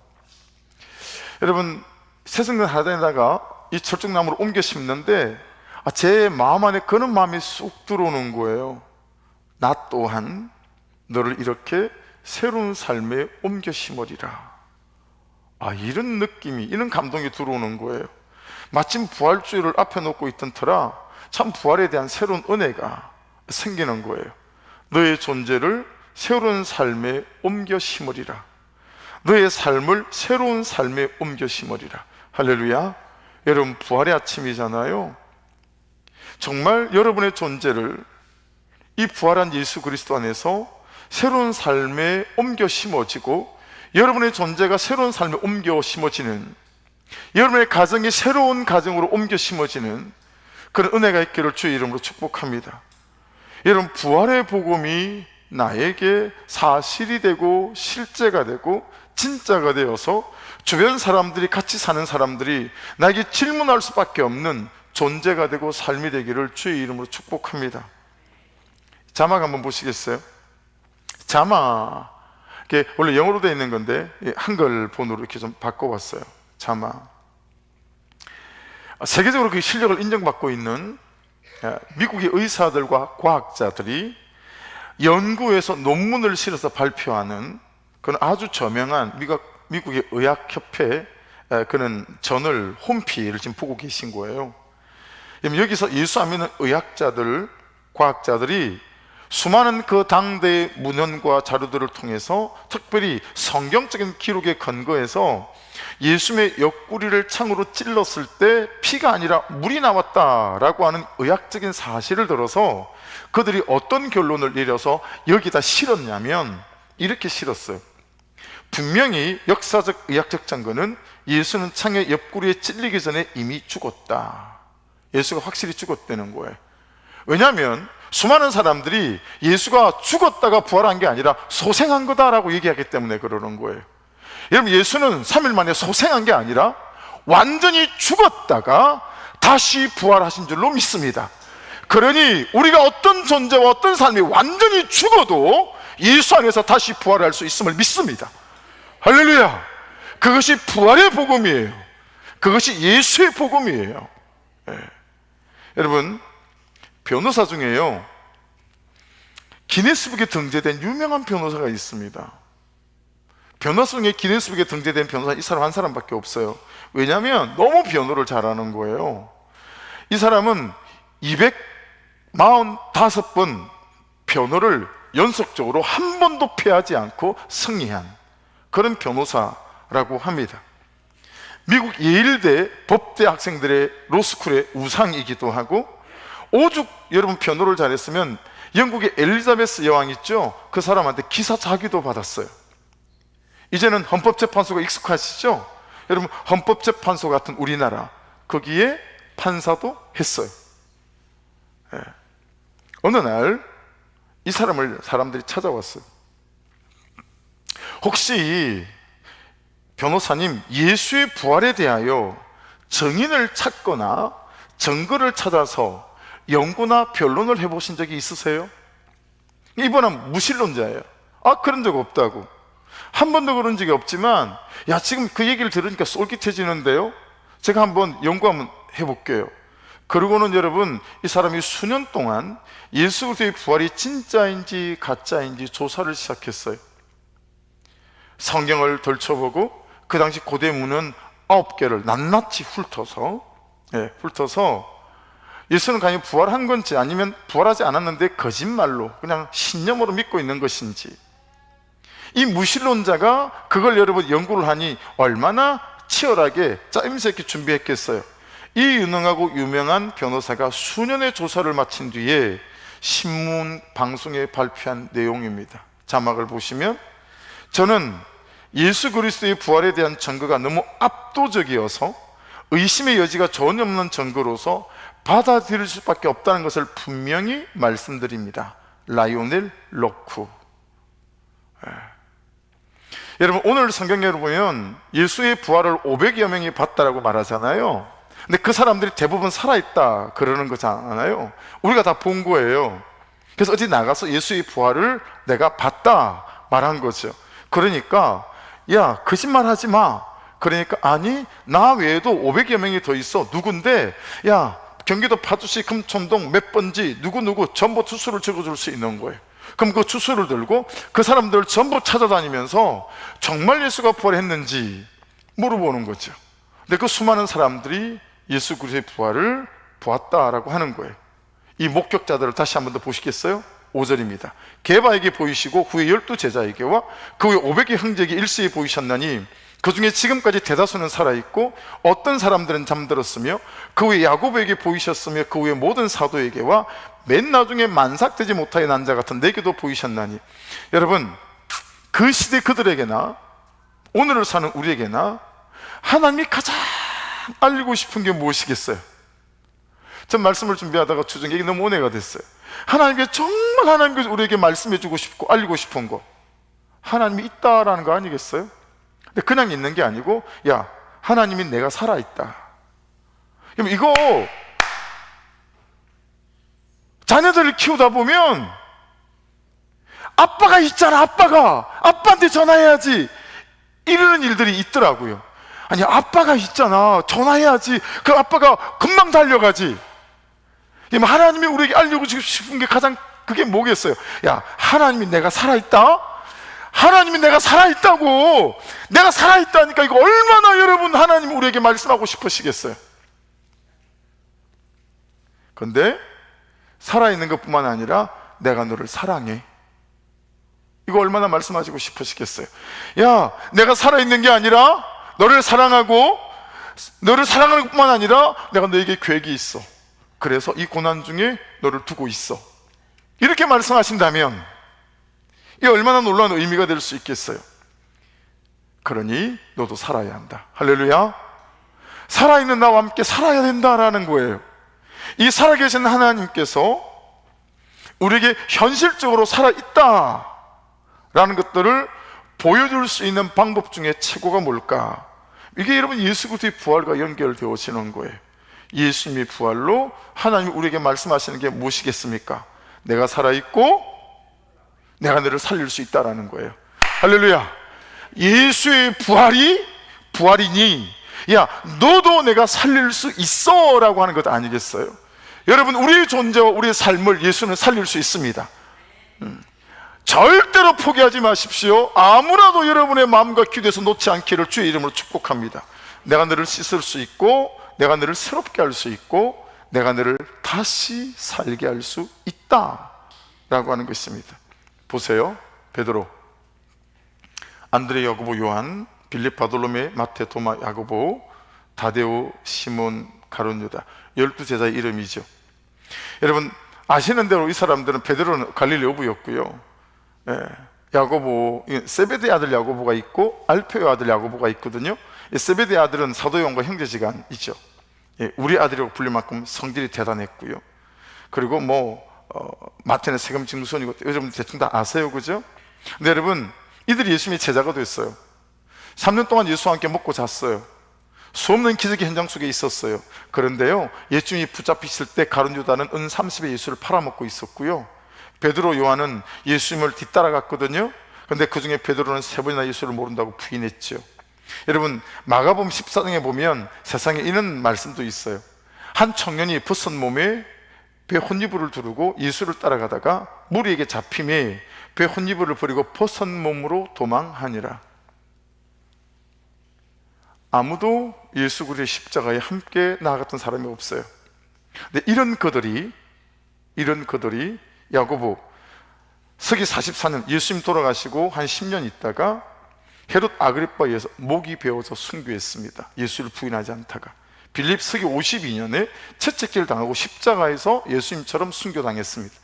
여러분, 세승전 하단에다가 이 철쭉나무를 옮겨 심는데 제 마음 안에 그런 마음이 쑥 들어오는 거예요. 나 또한 너를 이렇게 새로운 삶에 옮겨 심으리라. 이런 느낌이, 이런 감동이 들어오는 거예요. 마침 부활주의를 앞에 놓고 있던 터라 참 부활에 대한 새로운 은혜가 생기는 거예요. 너의 존재를 새로운 삶에 옮겨 심으리라. 너의 삶을 새로운 삶에 옮겨 심으리라. 할렐루야. 여러분, 부활의 아침이잖아요. 정말 여러분의 존재를 이 부활한 예수 그리스도 안에서 새로운 삶에 옮겨 심어지고, 여러분의 존재가 새로운 삶에 옮겨 심어지는, 여러분의 가정이 새로운 가정으로 옮겨 심어지는 그런 은혜가 있기를 주의 이름으로 축복합니다. 여러분, 부활의 복음이 나에게 사실이 되고 실제가 되고 진짜가 되어서 주변 사람들이, 같이 사는 사람들이 나에게 질문할 수밖에 없는 존재가 되고 삶이 되기를 주의 이름으로 축복합니다. 자막 한번 보시겠어요? 자막, 이게 원래 영어로 되어 있는 건데 한글 본으로 이렇게 좀 바꿔봤어요. 자막. 세계적으로 그 실력을 인정받고 있는 미국의 의사들과 과학자들이 연구에서 논문을 실어서 발표하는 그런 아주 저명한 미국의 의학협회 그런 저널 홈피를 지금 보고 계신 거예요. 여기서 예수 안 믿는 의학자들, 과학자들이 수많은 그 당대의 문헌과 자료들을 통해서 특별히 성경적인 기록에 근거해서 예수님의 옆구리를 창으로 찔렀을 때 피가 아니라 물이 나왔다라고 하는 의학적인 사실을 들어서 그들이 어떤 결론을 내려서 여기다 실었냐면 이렇게 실었어요. 분명히 역사적 의학적 증거는 예수는 창의 옆구리에 찔리기 전에 이미 죽었다. 예수가 확실히 죽었다는 거예요. 왜냐하면 수많은 사람들이 예수가 죽었다가 부활한 게 아니라 소생한 거다라고 얘기하기 때문에 그러는 거예요. 여러분, 예수는 3일 만에 소생한 게 아니라 완전히 죽었다가 다시 부활하신 줄로 믿습니다. 그러니 우리가 어떤 존재와 어떤 삶이 완전히 죽어도 예수 안에서 다시 부활할 수 있음을 믿습니다. 할렐루야! 그것이 부활의 복음이에요. 그것이 예수의 복음이에요. 여러분, 변호사 중에요, 기네스북에 등재된 유명한 변호사가 있습니다. 변호사 중에 기네스북에 등재된 변호사 이 사람 한 사람밖에 없어요. 왜냐하면 너무 변호를 잘하는 거예요. 이 사람은 245번 변호를 연속적으로 한 번도 패하지 않고 승리한 그런 변호사라고 합니다. 미국 예일대 법대 학생들의 로스쿨의 우상이기도 하고, 오죽 여러분 변호를 잘했으면 영국의 엘리자베스 여왕 있죠? 그 사람한테 기사자기도 받았어요. 이제는 헌법재판소가 익숙하시죠? 여러분, 헌법재판소 같은 우리나라, 거기에 판사도 했어요. 어느 날 이 사람을 사람들이 찾아왔어요. 혹시 변호사님, 예수의 부활에 대하여 증인을 찾거나 증거를 찾아서 연구나 변론을 해보신 적이 있으세요? 이분은 무신론자예요. 그런 적 없다고. 한 번도 그런 적이 없지만, 지금 그 얘기를 들으니까 쏠깃해지는데요, 제가 한번 연구 한번 해볼게요. 그러고는 여러분, 이 사람이 수년 동안 예수 그리스도의 부활이 진짜인지 가짜인지 조사를 시작했어요. 성경을 덜쳐보고, 그 당시 고대 문헌 9개를 낱낱이 훑어서 예수는 과연 부활한 건지 아니면 부활하지 않았는데 거짓말로 그냥 신념으로 믿고 있는 것인지, 이 무신론자가 그걸 여러분 연구를 하니 얼마나 치열하게 짜임새 있게 준비했겠어요. 이 유능하고 유명한 변호사가 수년의 조사를 마친 뒤에 신문 방송에 발표한 내용입니다. 자막을 보시면, 저는 예수 그리스도의 부활에 대한 증거가 너무 압도적이어서 의심의 여지가 전혀 없는 증거로서 받아들일 수밖에 없다는 것을 분명히 말씀드립니다. 라이오넬 로쿠. 여러분, 오늘 성경에 보면 예수의 부활을 500여 명이 봤다라고 말하잖아요. 근데 그 사람들이 대부분 살아있다 그러는 거잖아요. 우리가 다 본 거예요. 그래서 어디 나가서 예수의 부활을 내가 봤다 말한 거죠. 그러니까 야, 거짓말 하지 마. 그러니까 아니, 나 외에도 500여 명이 더 있어. 누군데? 야, 경기도 파주시 금천동 몇 번지 누구누구 전부 주소를 적어줄 수 있는 거예요. 그럼 그 주소를 들고 그 사람들 전부 찾아다니면서 정말 예수가 부활했는지 물어보는 거죠. 근데 그 수많은 사람들이 예수 그리스도의 부활을 보았다라고 하는 거예요. 이 목격자들을 다시 한 번 더 보시겠어요? 5절입니다. 게바에게 보이시고 후에 12제자에게와 그 후에 500의 형제에게 일시에 보이셨나니 그 중에 지금까지 대다수는 살아있고 어떤 사람들은 잠들었으며 그 후에 야고보에게 보이셨으며 그 후에 모든 사도에게와 맨 나중에 만삭되지 못하여 난 자 같은 내게도 보이셨나니. 여러분, 그 시대 그들에게나 오늘을 사는 우리에게나 하나님이 가장 알고 싶은 게 무엇이겠어요? 전 말씀을 준비하다가 주중 얘기 너무 오해가 됐어요. 하나님께 정말 하나님께서 우리에게 말씀해 주고 싶고 알리고 싶은 거, 하나님이 있다라는 거 아니겠어요? 근데 그냥 있는 게 아니고, 야, 하나님이 내가 살아있다. 그럼 이거 자녀들을 키우다 보면 아빠가 있잖아, 아빠한테 전화해야지 이러는 일들이 있더라고요. 아니, 아빠가 있잖아, 전화해야지, 그 아빠가 금방 달려가지. 하나님이 우리에게 알려주고 싶은 게 가장 그게 뭐겠어요? 야, 하나님이 내가 살아있다? 하나님이 내가 살아있다고, 내가 살아있다니까 이거 얼마나 여러분 하나님 우리에게 말씀하고 싶으시겠어요? 근데 살아있는 것뿐만 아니라 내가 너를 사랑해, 이거 얼마나 말씀하시고 싶으시겠어요? 야, 내가 살아있는 게 아니라 너를 사랑하고, 너를 사랑하는 것뿐만 아니라 내가 너에게 계획이 있어, 그래서 이 고난 중에 너를 두고 있어, 이렇게 말씀하신다면 이게 얼마나 놀라운 의미가 될 수 있겠어요? 그러니 너도 살아야 한다. 할렐루야. 살아있는 나와 함께 살아야 된다라는 거예요. 이 살아계신 하나님께서 우리에게 현실적으로 살아있다 라는 것들을 보여줄 수 있는 방법 중에 최고가 뭘까? 이게 여러분 예수 그리스도의 부활과 연결되어지는 거예요. 예수님의 부활로 하나님이 우리에게 말씀하시는 게 무엇이겠습니까? 내가 살아있고 내가 너를 살릴 수 있다라는 거예요. 할렐루야. 예수의 부활이니, 야, 너도 내가 살릴 수 있어 라고 하는 것 아니겠어요? 여러분, 우리의 존재와 우리의 삶을 예수는 살릴 수 있습니다. 절대로 포기하지 마십시오. 아무라도 여러분의 마음과 기도에서 놓지 않기를 주의 이름으로 축복합니다. 내가 너를 씻을 수 있고, 내가 너를 새롭게 할 수 있고, 내가 너를 다시 살게 할 수 있다 라고 하는 것입니다. 보세요. 베드로, 안드레, 야고보, 요한, 빌립, 바돌로메, 마태, 도마, 야고보, 다데오, 시몬, 가룟, 유다, 12제자의 이름이죠. 여러분 아시는 대로 이 사람들은, 베드로는 갈릴리 어부였고요, 야고보, 세베드의 아들 야고보가 있고 알페의 아들 야고보가 있거든요. 세베드의 아들은 사도 요한과 형제지간이죠. 우리 아들이라고 불릴 만큼 성질이 대단했고요. 그리고 마태는 세금 징수원이고, 여러분 대충 다 아세요, 그죠? 근데 여러분, 이들이 예수님의 제자가 됐어요. 3년 동안 예수와 함께 먹고 잤어요. 수없는 기적의 현장 속에 있었어요. 그런데요, 예수님이 붙잡히실 때 가룟 유다는 은 30에 예수를 팔아먹고 있었고요, 베드로, 요한은 예수님을 뒤따라갔거든요. 그런데 그 중에 베드로는 3번이나 예수를 모른다고 부인했죠. 여러분, 마가복음 14장에 보면 세상에 이런 말씀도 있어요. 한 청년이 벗은 몸에 배 혼이불을 두르고 예수를 따라가다가 무리에게 잡힘에 배 혼이불을 버리고 벗은 몸으로 도망하니라. 아무도 예수 그리스도의 십자가에 함께 나아갔던 사람이 없어요. 근데 이런 그들이 야고보, 서기 44년 예수님 돌아가시고 한 10년 있다가 헤롯 아그리빠에 의해서 목이 베어서 순교했습니다. 예수를 부인하지 않다가. 빌립, 서기 52년에 채찍질 당하고 십자가에서 예수님처럼 순교당했습니다.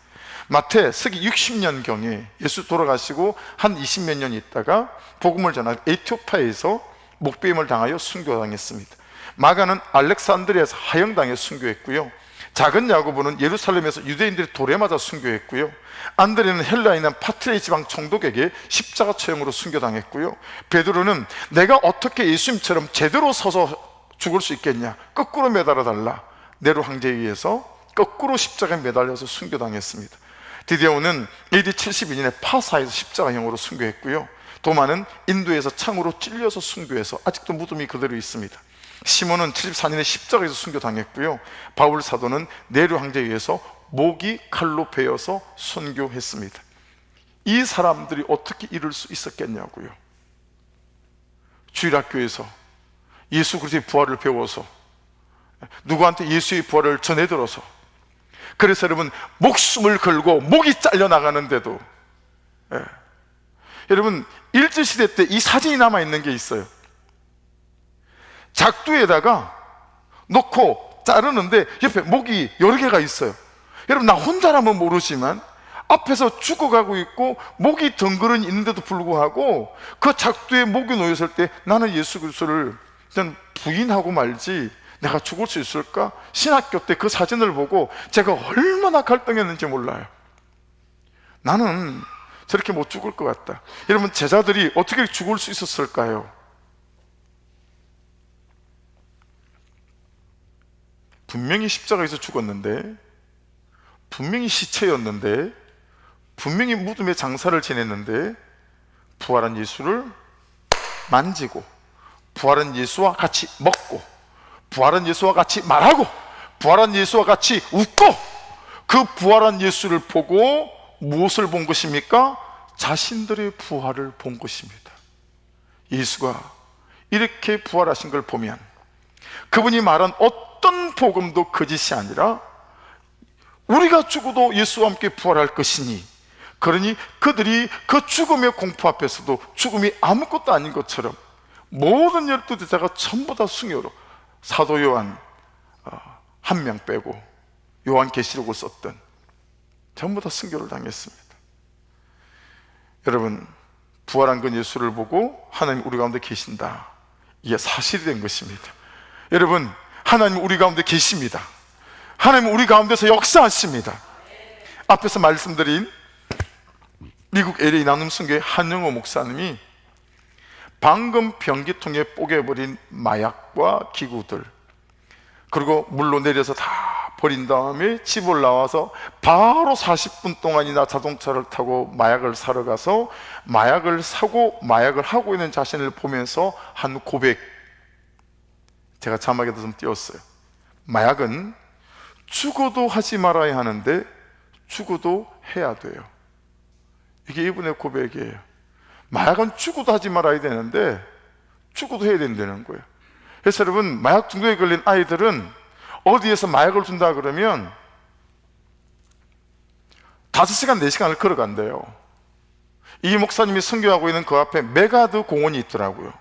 마태, 서기 60년경에 예수 돌아가시고 한 20몇 년 있다가 복음을 전하고 에티오피아에서 목베임을 당하여 순교당했습니다. 마가는 알렉산드리아에서 하형당해 순교했고요, 작은 야고보는 예루살렘에서 유대인들이 돌에 맞아 순교했고요, 안드레는 헬라에 있는 파트레이 지방 총독에게 십자가 처형으로 순교당했고요, 베드로는 내가 어떻게 예수님처럼 제대로 서서 죽을 수 있겠냐, 거꾸로 매달아 달라, 네로 황제에 의해서 거꾸로 십자가에 매달려서 순교당했습니다. 디데오는 AD 72년에 파사에서 십자가형으로 순교했고요, 도마는 인도에서 창으로 찔려서 순교해서 아직도 무덤이 그대로 있습니다. 시몬은 74년에 십자가에서 순교당했고요, 바울 사도는 네로 황제에 의해서 목이 칼로 베어서 순교했습니다. 이 사람들이 어떻게 이럴 수 있었겠냐고요. 주일학교에서 예수 그리스도의 부활을 배워서 누구한테 예수의 부활을 전해들어서, 그래서 여러분 목숨을 걸고 목이 잘려나가는데도, 여러분 일제시대 때 이 사진이 남아있는 게 있어요. 작두에다가 놓고 자르는데 옆에 목이 여러 개가 있어요. 여러분 나 혼자라면 모르지만 앞에서 죽어가고 있고 목이 덩그러니 있는데도 불구하고 그 작두에 목이 놓였을 때 나는 예수 그리스도를 그냥 부인하고 말지 내가 죽을 수 있을까? 신학교 때 그 사진을 보고 제가 얼마나 갈등했는지 몰라요. 나는 저렇게 못 죽을 것 같다. 여러분 제자들이 어떻게 죽을 수 있었을까요? 분명히 십자가에서 죽었는데, 분명히 시체였는데, 분명히 무덤에 장사를 지냈는데 부활한 예수를 만지고, 부활한 예수와 같이 먹고, 부활한 예수와 같이 말하고, 부활한 예수와 같이 웃고, 그 부활한 예수를 보고 무엇을 본 것입니까? 자신들의 부활을 본 것입니다. 예수가 이렇게 부활하신 걸 보면 그분이 말한 어떤 복음도 거짓이 아니라 우리가 죽어도 예수와 함께 부활할 것이니, 그러니 그들이 그 죽음의 공포 앞에서도 죽음이 아무것도 아닌 것처럼 모든 12제자가 전부 다 순교로, 사도 요한 한 명 빼고 요한계시록을 썼던 전부 다 순교를 당했습니다. 여러분, 부활한 건 예수를 보고 하나님 우리 가운데 계신다, 이게 사실이 된 것입니다. 여러분, 하나님 우리 가운데 계십니다. 하나님 우리 가운데서 역사하십니다. 앞에서 말씀드린 미국 LA 나눔선교회 한영호 목사님이 방금 변기통에 뽀개버린 마약과 기구들, 그리고 물로 내려서 다 버린 다음에 집을 나와서 바로 40분 동안이나 자동차를 타고 마약을 사러 가서 마약을 사고 마약을 하고 있는 자신을 보면서 한 고백, 제가 자막에도 좀 띄웠어요. 마약은 죽어도 하지 말아야 하는데 죽어도 해야 돼요. 이게 이분의 고백이에요. 마약은 죽어도 하지 말아야 되는데 죽어도 해야 된다는 거예요. 그래서 여러분, 마약 중독에 걸린 아이들은 어디에서 마약을 준다 그러면 5시간, 4시간을 걸어간대요. 이 목사님이 선교하고 있는 그 앞에 메가드 공원이 있더라고요.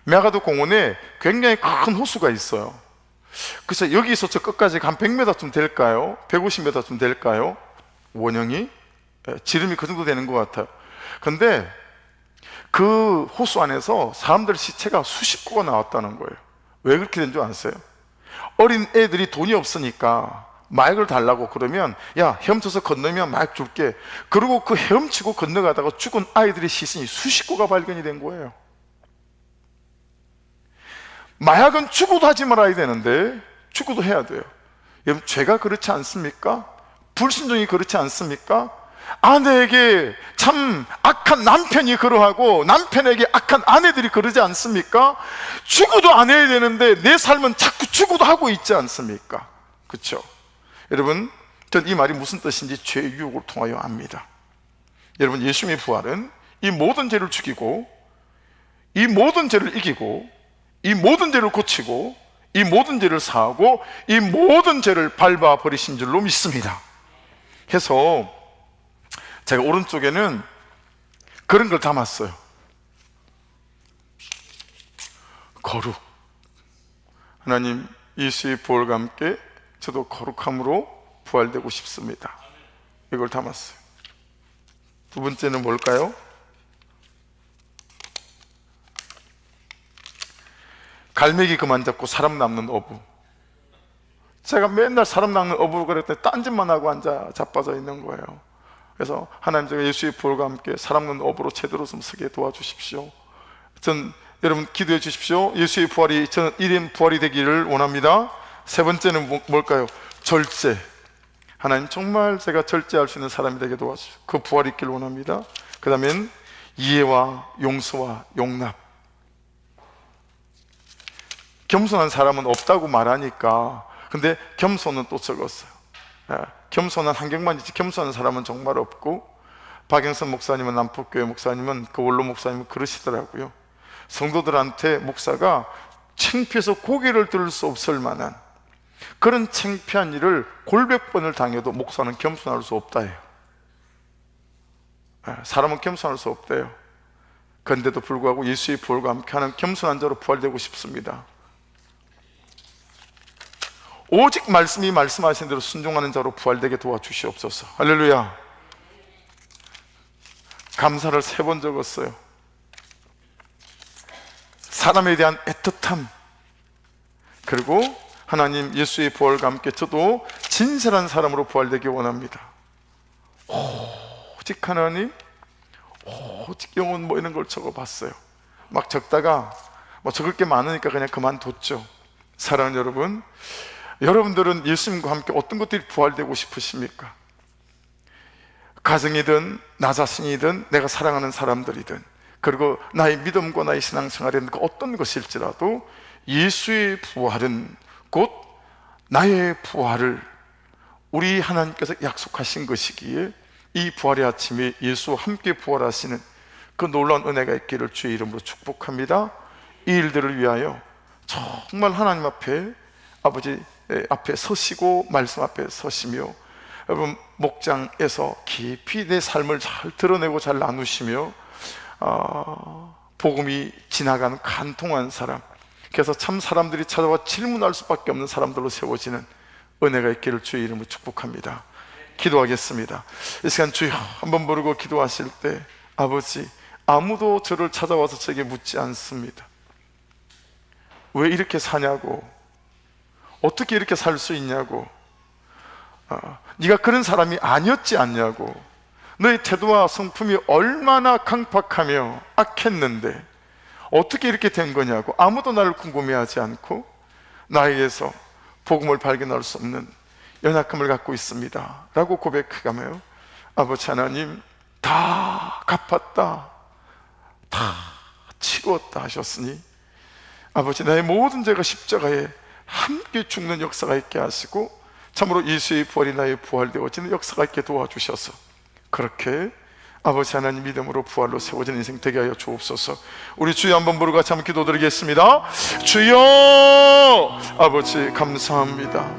메가드 공원에 굉장히 큰 호수가 있어요. 그래서 여기서 저 끝까지 한 100m쯤 될까요? 150m쯤 될까요? 원형이? 지름이 그 정도 되는 것 같아요. 근데 그 호수 안에서 사람들 시체가 수십 구가 나왔다는 거예요. 왜 그렇게 된 줄 아세요? 어린 애들이 돈이 없으니까 마약을 달라고 그러면, 야, 헤엄쳐서 건너면 마약 줄게. 그리고 그 헤엄치고 건너가다가 죽은 아이들의 시신이 수십 구가 발견이 된 거예요. 마약은 죽어도 하지 말아야 되는데 죽어도 해야 돼요. 여러분, 죄가 그렇지 않습니까? 불순종이 그렇지 않습니까? 아내에게 참 악한 남편이 그러하고 남편에게 악한 아내들이 그러지 않습니까? 죽어도 안 해야 되는데 내 삶은 자꾸 죽어도 하고 있지 않습니까? 그렇죠? 여러분, 전 이 말이 무슨 뜻인지 죄의 유혹을 통하여 압니다. 여러분, 예수님의 부활은 이 모든 죄를 죽이고 이 모든 죄를 이기고 이 모든 죄를 고치고 이 모든 죄를 사하고 이 모든 죄를 밟아버리신 줄로 믿습니다. 그래서 제가 오른쪽에는 그런 걸 담았어요. 거룩. 하나님, 예수의 부활과 함께 저도 거룩함으로 부활되고 싶습니다. 이걸 담았어요. 두 번째는 뭘까요? 갈매기 그만 잡고 사람 낚는 어부. 제가 맨날 사람 낚는 어부를 그랬더니 딴짓만 하고 앉아 자빠져 있는 거예요. 그래서 하나님, 제가 예수의 부활과 함께 사람 낚는 어부로 제대로 좀 서게 도와주십시오. 여러분 기도해 주십시오. 예수의 부활이, 저는 1인 부활이 되기를 원합니다. 세 번째는 뭘까요? 절제. 하나님, 정말 제가 절제할 수 있는 사람이 되게 도와주십시오. 그 부활이 있기를 원합니다. 그 다음엔 이해와 용서와 용납. 겸손한 사람은 없다고 말하니까, 근데 겸손은 또 적었어요. 겸손한 한경만이지 겸손한 사람은 정말 없고, 박영선 목사님은, 남포교회 목사님은, 그 원로 목사님은 그러시더라고요. 성도들한테 목사가 창피해서 고개를 들을 수 없을 만한 그런 창피한 일을 골백 번을 당해도 목사는 겸손할 수 없다 해요. 사람은 겸손할 수 없대요. 그런데도 불구하고 예수의 부활과 함께하는 겸손한 자로 부활되고 싶습니다. 오직 말씀이 말씀하신 대로 순종하는 자로 부활되게 도와주시옵소서. 할렐루야. 감사를 3번 적었어요. 사람에 대한 애틋함, 그리고 하나님, 예수의 부활과 함께 저도 진실한 사람으로 부활되기 원합니다. 오직 하나님, 오직 영혼, 뭐 이런 걸 적어봤어요. 막 적다가 뭐 적을 게 많으니까 그냥 그만뒀죠. 사랑하는 여러분, 여러분들은 예수님과 함께 어떤 것들이 부활되고 싶으십니까? 가정이든 나 자신이든 내가 사랑하는 사람들이든, 그리고 나의 믿음과 나의 신앙생활에는 어떤 것일지라도 예수의 부활은 곧 나의 부활을 우리 하나님께서 약속하신 것이기에 이 부활의 아침에 예수와 함께 부활하시는 그 놀라운 은혜가 있기를 주의 이름으로 축복합니다. 이 일들을 위하여 정말 하나님 앞에, 아버지 앞에 서시고 말씀 앞에 서시며, 여러분 목장에서 깊이 내 삶을 잘 드러내고 잘 나누시며 복음이 지나가는 간통한 사람, 그래서 참 사람들이 찾아와 질문할 수밖에 없는 사람들로 세워지는 은혜가 있기를 주의 이름으로 축복합니다. 기도하겠습니다. 이 시간 주여 한번 부르고 기도하실 때, 아버지 아무도 저를 찾아와서 제게 묻지 않습니다. 왜 이렇게 사냐고, 어떻게 이렇게 살 수 있냐고, 네가 그런 사람이 아니었지 않냐고, 너의 태도와 성품이 얼마나 강팍하며 악했는데 어떻게 이렇게 된 거냐고 아무도 나를 궁금해하지 않고 나에게서 복음을 발견할 수 없는 연약함을 갖고 있습니다 라고 고백하며, 아버지 하나님 다 갚았다, 다 치루었다 하셨으니 아버지 나의 모든 죄가 십자가에 함께 죽는 역사가 있게 하시고, 참으로 예수의 부활이 나의 부활되어지는 역사가 있게 도와주셔서 그렇게 아버지 하나님 믿음으로 부활로 세워진 인생 되게 하여 주옵소서. 우리 주여 한번 부르고 같이 한번 기도드리겠습니다. 주여, 아버지 감사합니다.